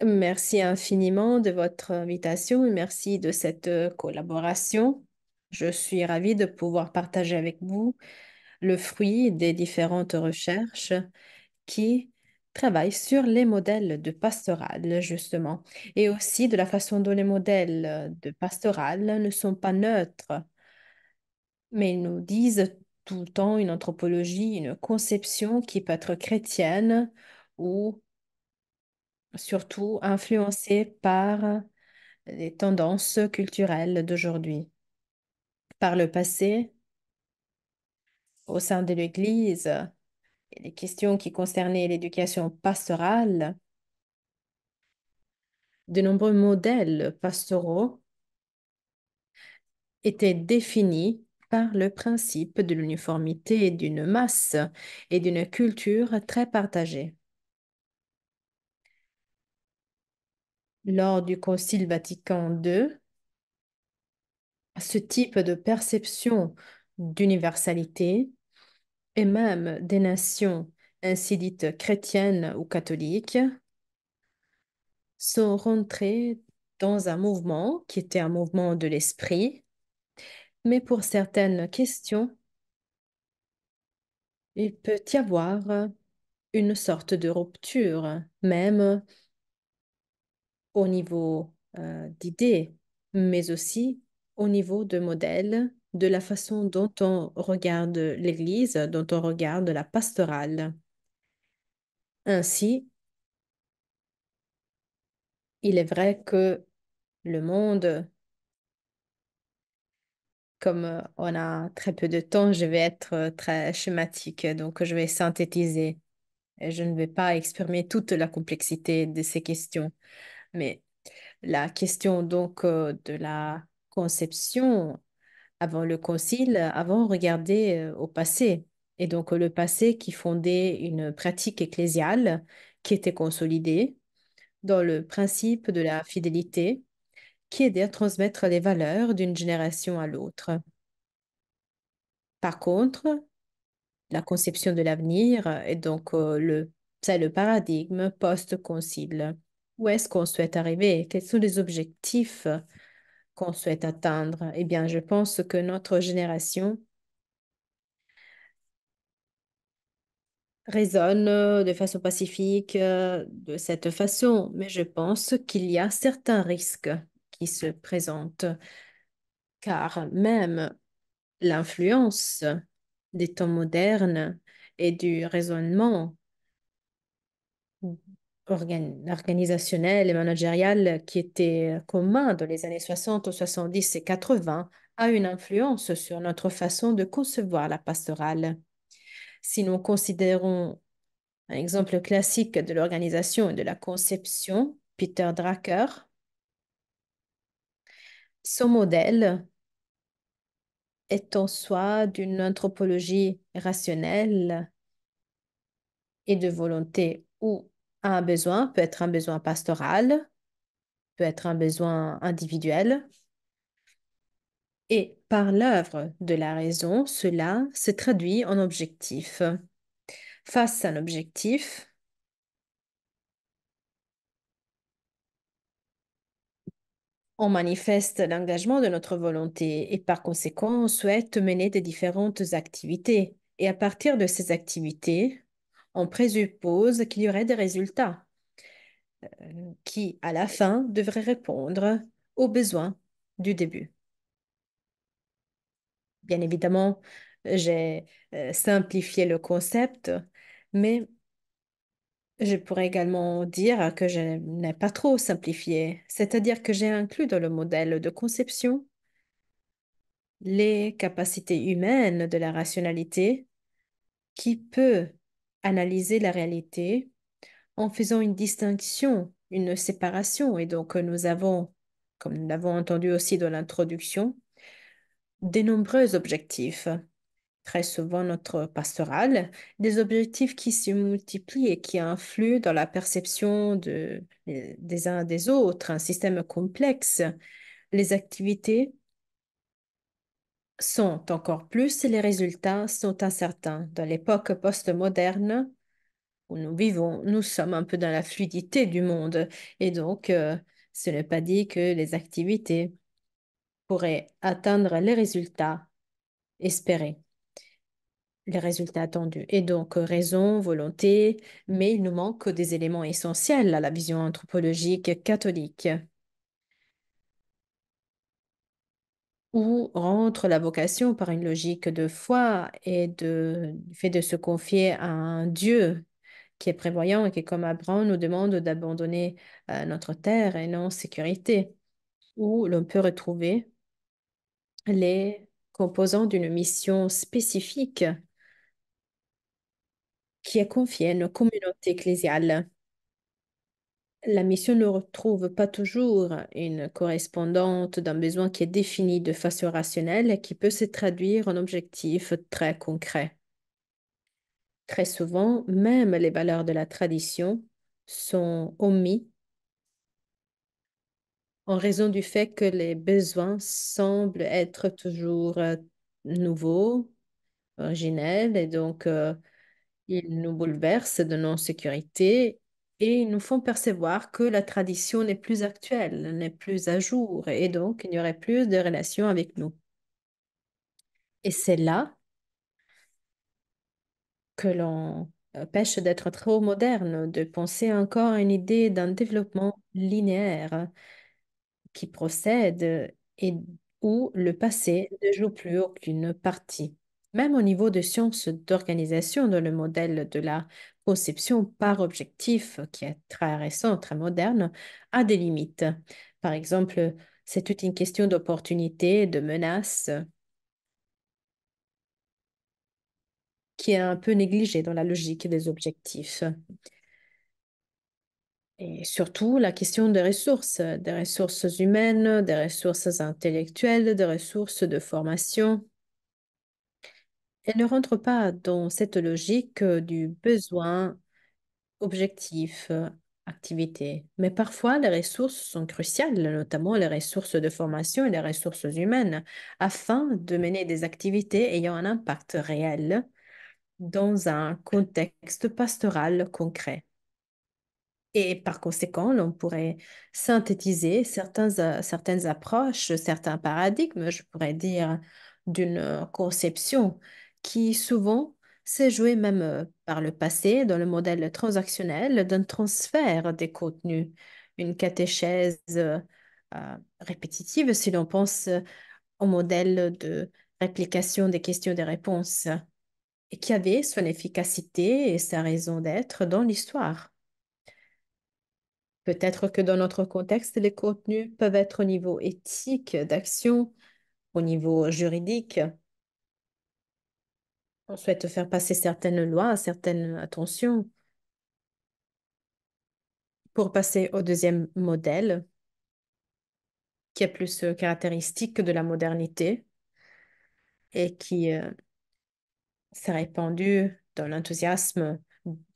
Merci infiniment de votre invitation et merci de cette collaboration. Je suis ravie de pouvoir partager avec vous le fruit des différentes recherches qui travaillent sur les modèles de pastoral, justement, et aussi de la façon dont les modèles de pastoral ne sont pas neutres, mais ils nous disent tout le temps une anthropologie, une conception qui peut être chrétienne ou surtout influencée par les tendances culturelles d'aujourd'hui. Par le passé, au sein de l'Église, et les questions qui concernaient l'éducation pastorale, de nombreux modèles pastoraux étaient définis par le principe de l'uniformité d'une masse et d'une culture très partagée. Lors du Concile Vatican II, ce type de perception d'universalité et même des nations ainsi dites chrétiennes ou catholiques sont rentrées dans un mouvement qui était un mouvement de l'esprit, mais pour certaines questions, il peut y avoir une sorte de rupture, même au niveau d'idées, mais aussi au niveau de modèles, de la façon dont on regarde l'Église, dont on regarde la pastorale. Ainsi, il est vrai que le monde, comme on a très peu de temps, je vais être très schématique, donc je vais synthétiser. Et je ne vais pas exprimer toute la complexité de ces questions, mais la question donc de la conception avant le concile, avant regarder au passé, et donc le passé qui fondait une pratique ecclésiale qui était consolidée dans le principe de la fidélité, qui aidait à transmettre les valeurs d'une génération à l'autre. Par contre, la conception de l'avenir est donc c'est le paradigme post-concile. Où est-ce qu'on souhaite arriver? Quels sont les objectifs qu'on souhaite atteindre? Eh bien, je pense que notre génération raisonne de façon pacifique de cette façon, mais je pense qu'il y a certains risques qui se présentent, car même l'influence des temps modernes et du raisonnement organisationnel et managérial qui était commun dans les années 60, 70 et 80 a une influence sur notre façon de concevoir la pastorale. Si nous considérons un exemple classique de l'organisation et de la conception, Peter Drucker, son modèle est en soi d'une anthropologie rationnelle et de volonté où un besoin peut être un besoin pastoral, peut être un besoin individuel. Et par l'œuvre de la raison, cela se traduit en objectif. Face à un objectif, on manifeste l'engagement de notre volonté et par conséquent, on souhaite mener des différentes activités. Et à partir de ces activités, on présuppose qu'il y aurait des résultats qui, à la fin, devraient répondre aux besoins du début. Bien évidemment, j'ai simplifié le concept, mais je pourrais également dire que je n'ai pas trop simplifié, c'est-à-dire que j'ai inclus dans le modèle de conception les capacités humaines de la rationalité qui peut analyser la réalité en faisant une distinction, une séparation. Et donc, nous avons, comme nous l'avons entendu aussi dans l'introduction, de nombreux objectifs. Très souvent, notre pastoral, des objectifs qui se multiplient et qui influent dans la perception des uns des autres, un système complexe. Les activités sont encore plus et les résultats sont incertains. Dans l'époque postmoderne, où nous vivons, nous sommes un peu dans la fluidité du monde. Et donc, ce n'est pas dit que les activités pourraient atteindre les résultats espérés, les résultats attendus. Et donc, raison, volonté, mais il nous manque des éléments essentiels à la vision anthropologique catholique, où rentre la vocation par une logique de foi et du fait de se confier à un Dieu qui est prévoyant et qui, comme Abraham, nous demande d'abandonner notre terre et nos sécurités, où l'on peut retrouver les composants d'une mission spécifique qui est confiée à une communauté ecclésiale. La mission ne retrouve pas toujours une correspondante d'un besoin qui est défini de façon rationnelle et qui peut se traduire en objectif très concret. Très souvent, même les valeurs de la tradition sont omis en raison du fait que les besoins semblent être toujours nouveaux, originels, et donc ils nous bouleversent de nos sécurités et ils nous font percevoir que la tradition n'est plus actuelle, n'est plus à jour, et donc il n'y aurait plus de relation avec nous. Et c'est là que l'on pêche d'être trop moderne, de penser encore à une idée d'un développement linéaire qui procède et où le passé ne joue plus aucune partie. Même au niveau de sciences d'organisation, dans le modèle de la conception par objectif, qui est très récent, très moderne, a des limites. Par exemple, c'est toute une question d'opportunité, de menace, qui est un peu négligée dans la logique des objectifs. Et surtout, la question des ressources humaines, des ressources intellectuelles, des ressources de formation. Elle ne rentre pas dans cette logique du besoin objectif, activité. Mais parfois, les ressources sont cruciales, notamment les ressources de formation et les ressources humaines, afin de mener des activités ayant un impact réel dans un contexte pastoral concret. Et par conséquent, l'on pourrait synthétiser certaines approches, certains paradigmes, je pourrais dire, d'une conception qui souvent s'est jouée même par le passé dans le modèle transactionnel d'un transfert des contenus, une catéchèse répétitive si l'on pense au modèle de réplication des questions et des réponses, et qui avait son efficacité et sa raison d'être dans l'histoire. Peut-être que dans notre contexte, les contenus peuvent être au niveau éthique, d'action, au niveau juridique. On souhaite faire passer certaines lois, certaines attentions. Pour passer au deuxième modèle, qui est plus caractéristique de la modernité et qui s'est répandu dans l'enthousiasme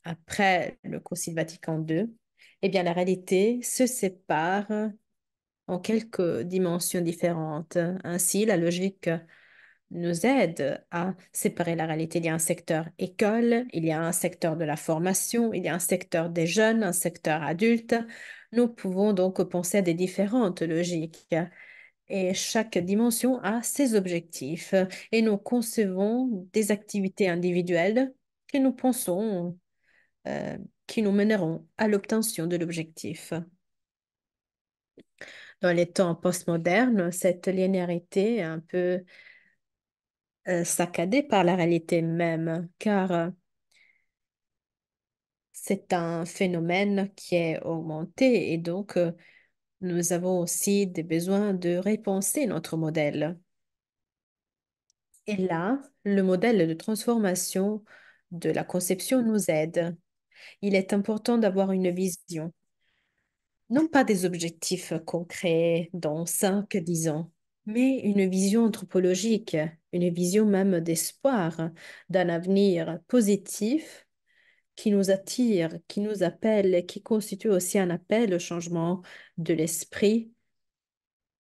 après le Concile Vatican II, eh bien, la réalité se sépare en quelques dimensions différentes. Ainsi, la logique nous aide à séparer la réalité. Il y a un secteur école, il y a un secteur de la formation, il y a un secteur des jeunes, un secteur adulte. Nous pouvons donc penser à des différentes logiques et chaque dimension a ses objectifs et nous concevons des activités individuelles que nous pensons qui nous mèneront à l'obtention de l'objectif. Dans les temps postmodernes, cette linéarité est un peu saccadée par la réalité même, car c'est un phénomène qui est augmenté et donc nous avons aussi des besoins de repenser notre modèle. Et là, le modèle de transformation de la conception nous aide. Il est important d'avoir une vision, non pas des objectifs concrets dans 5, 10 ans, mais une vision anthropologique, une vision même d'espoir, d'un avenir positif qui nous attire, qui nous appelle, qui constitue aussi un appel au changement de l'esprit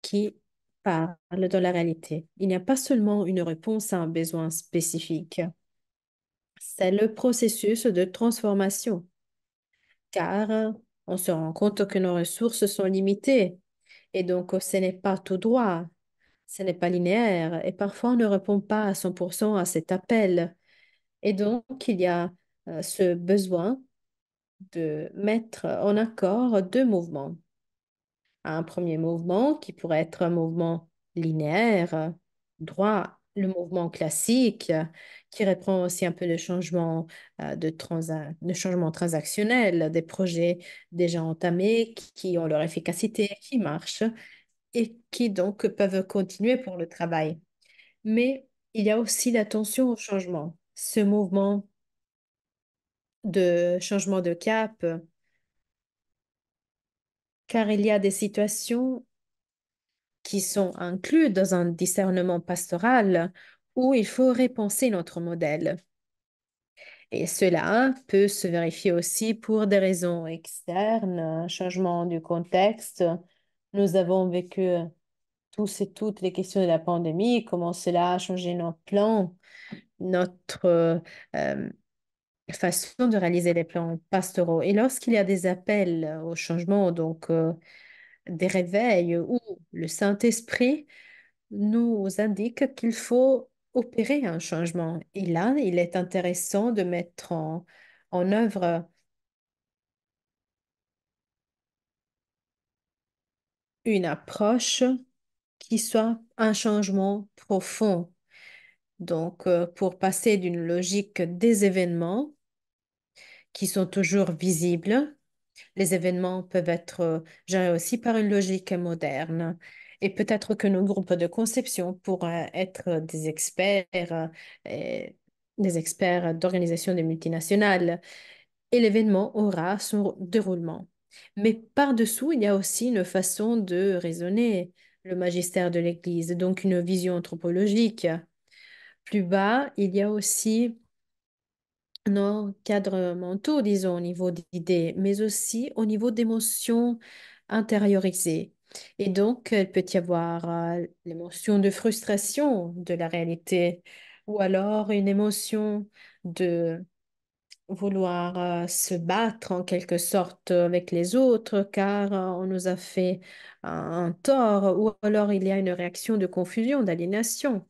qui parle dans la réalité. Il n'y a pas seulement une réponse à un besoin spécifique. c'est le processus de transformation, car on se rend compte que nos ressources sont limitées et donc ce n'est pas tout droit, ce n'est pas linéaire et parfois on ne répond pas à 100% à cet appel. Et donc il y a ce besoin de mettre en accord deux mouvements. Un premier mouvement qui pourrait être un mouvement linéaire, droit, le mouvement classique, qui reprend aussi un peu de changement, de changement transactionnel, des projets déjà entamés qui ont leur efficacité, qui marchent et qui donc peuvent continuer pour le travail. Mais il y a aussi l'attention au changement. Ce mouvement de changement de cap, car il y a des situations qui sont inclus dans un discernement pastoral où il faut repenser notre modèle. Et cela peut se vérifier aussi pour des raisons externes, un changement du contexte. Nous avons vécu tous et toutes les questions de la pandémie, comment cela a changé notre plan, notre euh, façon de réaliser les plans pastoraux. Et lorsqu'il y a des appels au changement, donc des réveils où le Saint-Esprit nous indique qu'il faut opérer un changement. Et là, il est intéressant de mettre en œuvre une approche qui soit un changement profond. Donc, pour passer d'une logique des événements qui sont toujours visibles. Les événements peuvent être gérés aussi par une logique moderne. Et peut-être que nos groupes de conception pourraient être et des experts d'organisations des multinationales. Et l'événement aura son déroulement. Mais par-dessous, il y a aussi une façon de raisonner, le magistère de l'Église, donc une vision anthropologique. Plus bas, il y a aussi nos cadres mentaux, disons, au niveau d'idées, mais aussi au niveau d'émotions intériorisées. Et donc, il peut y avoir l'émotion de frustration de la réalité, ou alors une émotion de vouloir se battre en quelque sorte avec les autres, car on nous a fait un tort, ou alors il y a une réaction de confusion, d'aliénation.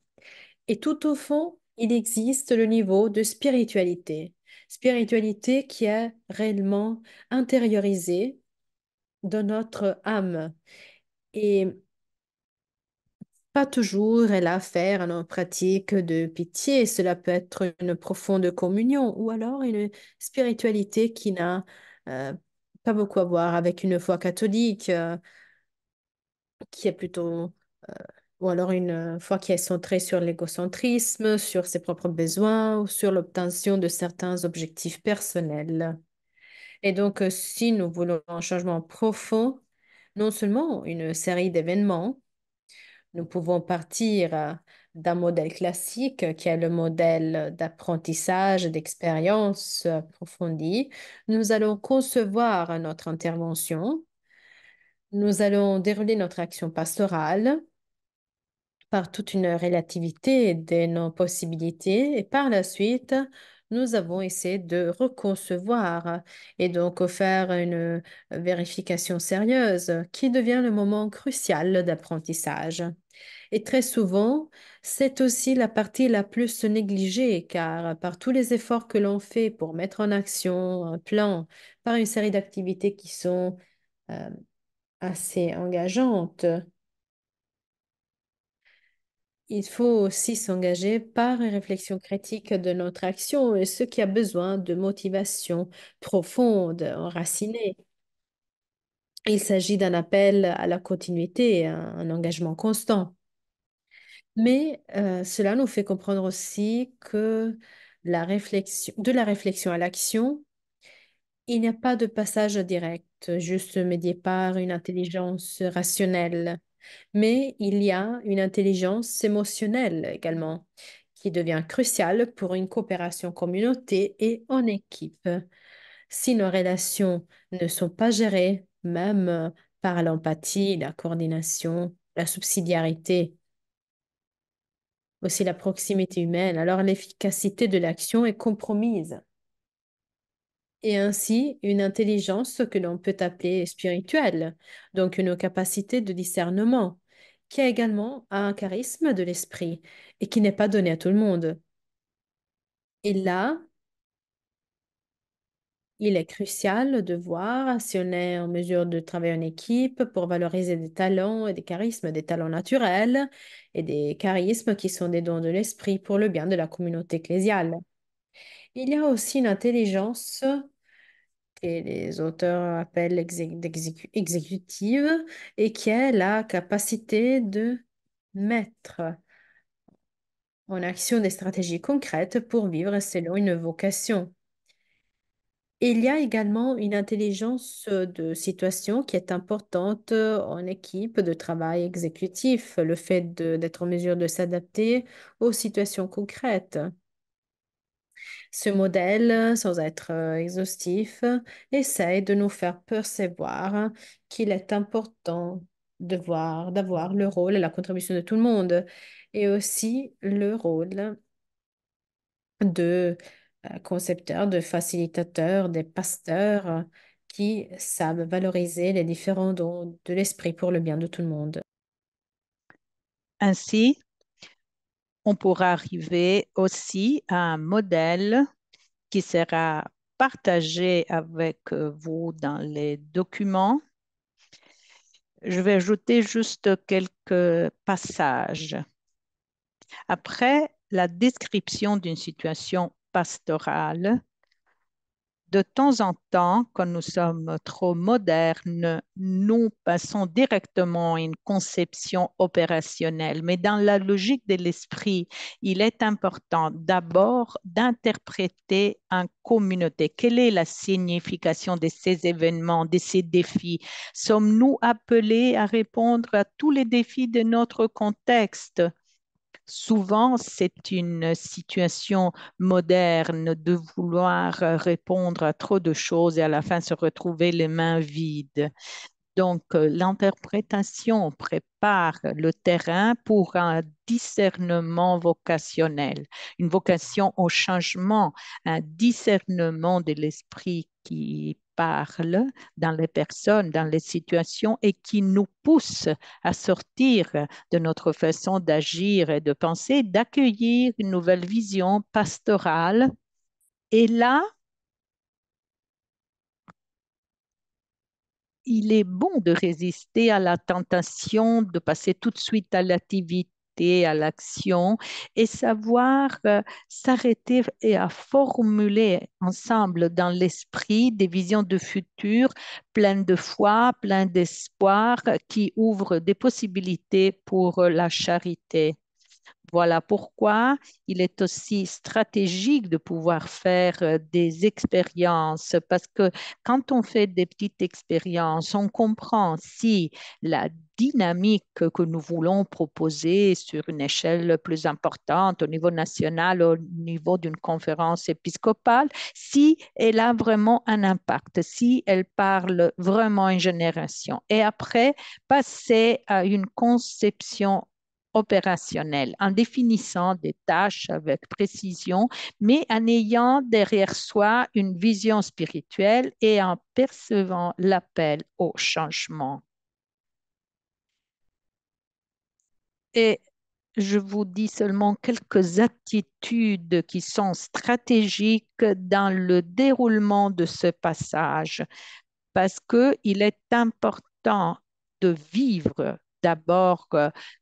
Et tout au fond, il existe le niveau de spiritualité. Spiritualité qui est réellement intériorisée dans notre âme. Et pas toujours elle a affaire à une pratique de pitié. Cela peut être une profonde communion ou alors une spiritualité qui n'a euh, pas beaucoup à voir avec une foi catholique, qui est plutôt, euh, ou alors une foi qui est centrée sur l'égocentrisme, sur ses propres besoins ou sur l'obtention de certains objectifs personnels. Et donc, si nous voulons un changement profond, non seulement une série d'événements, nous pouvons partir d'un modèle classique qui est le modèle d'apprentissage, d'expérience approfondie. Nous allons concevoir notre intervention. Nous allons dérouler notre action pastorale par toute une relativité de nos possibilités et par la suite, nous avons essayé de reconcevoir et donc faire une vérification sérieuse qui devient le moment crucial d'apprentissage. Et très souvent, c'est aussi la partie la plus négligée car par tous les efforts que l'on fait pour mettre en action un plan, par une série d'activités qui sont euh, assez engageantes, il faut aussi s'engager par une réflexion critique de notre action et ce qui a besoin de motivation profonde, enracinée. Il s'agit d'un appel à la continuité, un engagement constant. Mais cela nous fait comprendre aussi que de la réflexion à l'action, il n'y a pas de passage direct, juste médié par une intelligence rationnelle. Mais il y a une intelligence émotionnelle également, qui devient cruciale pour une coopération communauté et en équipe. Si nos relations ne sont pas gérées, même par l'empathie, la coordination, la subsidiarité, aussi la proximité humaine. Alors l'efficacité de l'action est compromise. Et ainsi, une intelligence que l'on peut appeler spirituelle, donc une capacité de discernement, qui a également un charisme de l'esprit et qui n'est pas donné à tout le monde. Et là, il est crucial de voir si on est en mesure de travailler en équipe pour valoriser des talents et des talents naturels et des charismes qui sont des dons de l'esprit pour le bien de la communauté ecclésiale. Il y a aussi une intelligence que les auteurs appellent exécutive et qui est la capacité de mettre en action des stratégies concrètes pour vivre selon une vocation. Et il y a également une intelligence de situation qui est importante en équipe de travail exécutif, le fait d'être en mesure de s'adapter aux situations concrètes. Ce modèle, sans être exhaustif, essaye de nous faire percevoir qu'il est important d'avoir le rôle et la contribution de tout le monde et aussi le rôle de concepteurs, de facilitateurs, des pasteurs qui savent valoriser les différents dons de l'esprit pour le bien de tout le monde. Ainsi, on pourra arriver aussi à un modèle qui sera partagé avec vous dans les documents. Je vais ajouter juste quelques passages. Après la description d'une situation pastorale, de temps en temps, quand nous sommes trop modernes, nous passons directement à une conception opérationnelle. Mais dans la logique de l'esprit, il est important d'abord d'interpréter en communauté. Quelle est la signification de ces événements, de ces défis? Sommes-nous appelés à répondre à tous les défis de notre contexte? Souvent, c'est une situation moderne de vouloir répondre à trop de choses et à la fin se retrouver les mains vides. Donc, l'interprétation prépare le terrain pour un discernement vocationnel, une vocation au changement, un discernement de l'esprit qui parle dans les personnes, dans les situations et qui nous pousse à sortir de notre façon d'agir et de penser, d'accueillir une nouvelle vision pastorale. Et là, il est bon de résister à la tentation de passer tout de suite à l'activité, à l'action et savoir s'arrêter et à formuler ensemble dans l'esprit des visions de futur pleines de foi, pleines d'espoir qui ouvrent des possibilités pour la charité. Voilà pourquoi il est aussi stratégique de pouvoir faire des expériences parce que quand on fait des petites expériences, on comprend si la dynamique que nous voulons proposer sur une échelle plus importante au niveau national, au niveau d'une conférence épiscopale, si elle a vraiment un impact, si elle parle vraiment à une génération. Et après, passer à une conception opérationnel, en définissant des tâches avec précision, mais en ayant derrière soi une vision spirituelle et en percevant l'appel au changement. Et je vous dis seulement quelques attitudes qui sont stratégiques dans le déroulement de ce passage parce qu'il est important de vivre d'abord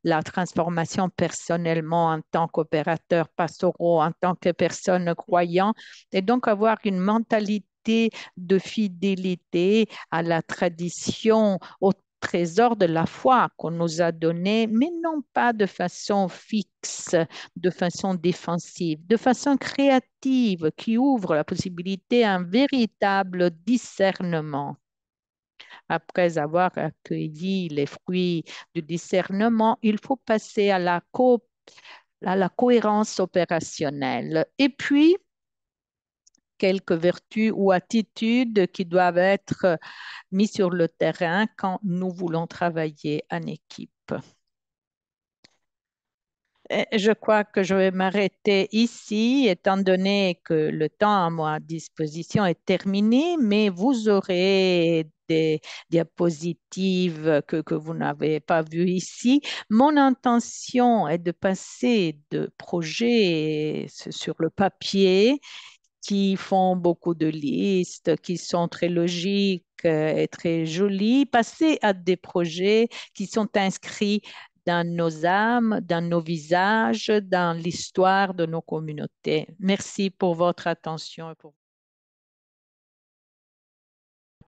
la transformation personnellement en tant qu'opérateur pastoraux, en tant que personne croyant, et donc avoir une mentalité de fidélité à la tradition, au trésor de la foi qu'on nous a donné, mais non pas de façon fixe, de façon défensive, de façon créative qui ouvre la possibilité à un véritable discernement. Après avoir accueilli les fruits du discernement, il faut passer à à la cohérence opérationnelle. Et puis, quelques vertus ou attitudes qui doivent être mises sur le terrain quand nous voulons travailler en équipe. Je crois que je vais m'arrêter ici, étant donné que le temps à ma disposition est terminé, mais vous aurez des diapositives que vous n'avez pas vues ici. Mon intention est de passer de projets sur le papier qui font beaucoup de listes, qui sont très logiques et très jolis, passer à des projets qui sont inscrits dans nos âmes, dans nos visages, dans l'histoire de nos communautés. Merci pour votre attention et pour